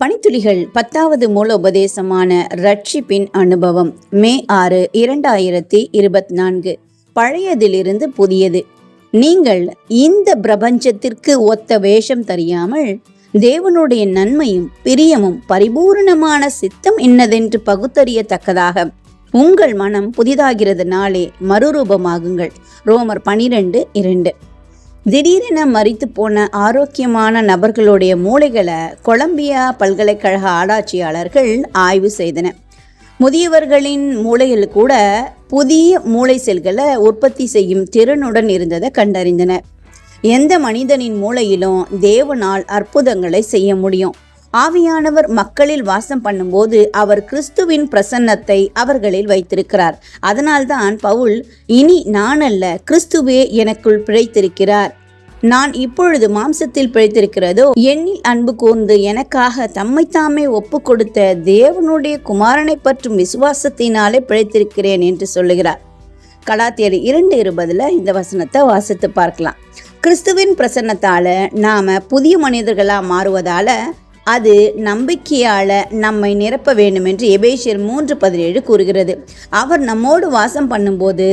பணித்துளிகள் 10வது மூலோபதேசமான ரட்சிப்பின் அனுபவம் மே 6, 2024. பழையதிலிருந்து புதியது. நீங்கள் இந்த பிரபஞ்சத்திற்கு ஒத்த வேஷம் தெரியாமல் தேவனுடைய நன்மையும் பிரியமும் பரிபூர்ணமான சித்தம் என்னதென்று பகுத்தறியத்தக்கதாக உங்கள் மனம் புதிதாகிறதுனாலே மறுரூபமாகுங்கள். ரோமர் 12:2. திடீரென மரித்து போன ஆரோக்கியமான நபர்களுடைய மூளைகளை கொலம்பியா பல்கலைக்கழக ஆராய்ச்சியாளர்கள் ஆய்வு செய்தனர். முதியவர்களின் மூளையில் கூட புதிய மூளை செல்களை உற்பத்தி செய்யும் திறனுடன் இருந்ததை கண்டறிந்தனர். எந்த மனிதனின் மூளையிலும் தேவனால் அற்புதங்களை செய்ய முடியும். ஆவியானவர் மக்களில் வாசம் பண்ணும்போது அவர் கிறிஸ்துவின் பிரசன்னத்தை அவர்களில் வைத்திருக்கிறார். அதனால்தான் பவுல், இனி நான் அல்ல, கிறிஸ்துவே எனக்குள் பிழைத்திருக்கிறார். நான் இப்பொழுது மாம்சத்தில் பிழைத்திருக்கிறதோ என்னில் அன்பு கூர்ந்து எனக்காக தம்மைத்தாமே ஒப்பு கொடுத்த தேவனுடைய குமாரனை பற்றும் விசுவாசத்தினாலே பிழைத்திருக்கிறேன் என்று சொல்லுகிறார். கலாத்தியர் 2:20 இந்த வசனத்தை வாசித்து பார்க்கலாம். கிறிஸ்துவின் பிரசன்னத்தால நாம புதிய மனிதர்களா மாறுவதால அது நம்பிக்கையால நம்மை நிரப்ப வேண்டும் என்று எபேசியர் 3:17 கூறுகிறது. அவர் நம்மோடு வாசம் பண்ணும்போது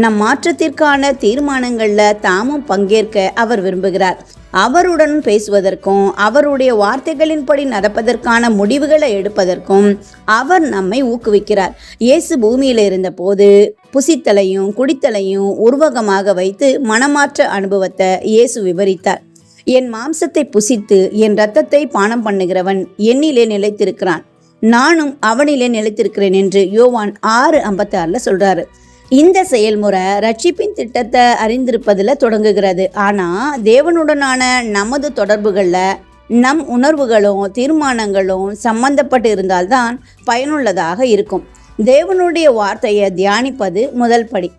நம் மாற்றத்திற்கான தீர்மானங்களில் தாமும் பங்கேற்க அவர் விரும்புகிறார். அவருடன் பேசுவதற்கும் அவருடைய வார்த்தைகளின்படி நடப்பதற்கான முடிவுகளை எடுப்பதற்கும் அவர் நம்மை ஊக்குவிக்கிறார். இயேசு பூமியில் இருந்தபோது புசித்தலையும் குடித்தலையும் உருவகமாக வைத்து மனமாற்ற அனுபவத்தை இயேசு விவரித்தார். என் மாம்சத்தை புசித்து என் இரத்தத்தை பானம் பண்ணுகிறவன் என்னிலே நிலைத்திருக்கிறான், நானும் அவனிலே நிலைத்திருக்கிறேன் என்று யோவான் 6:56 சொல்றாரு. இந்த செயல்முறை ரட்சிப்பின் திட்டத்தை அறிந்திருப்பதில் தொடங்குகிறது. ஆனா தேவனுடனான நமது தொடர்புகள்ல நம் உணர்வுகளும் தீர்மானங்களும் சம்பந்தப்பட்டு இருந்தால்தான் பயனுள்ளதாக இருக்கும். தேவனுடைய வார்த்தையை தியானிப்பது முதல் படி.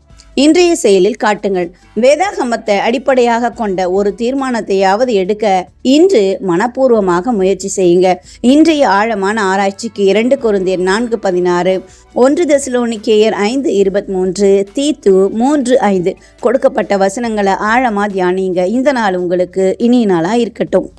இன்றைய செயலில் காட்டுங்கள். வேதாகமத்தை அடிப்படையாக கொண்ட ஒரு தீர்மானத்தையாவது எடுக்க இன்று மனப்பூர்வமாக முயற்சி செய்யுங்க. இன்றைய ஆழமான ஆராய்ச்சிக்கு 2 கொரிந்தியர் 4:16, 1 தெசலோனிக்கேயர் 5:23, தீத்து 3:5 கொடுக்கப்பட்ட வசனங்களை ஆழமா தியானிங்க. இந்த நாள் உங்களுக்கு இனிய நாளா இருக்கட்டும்.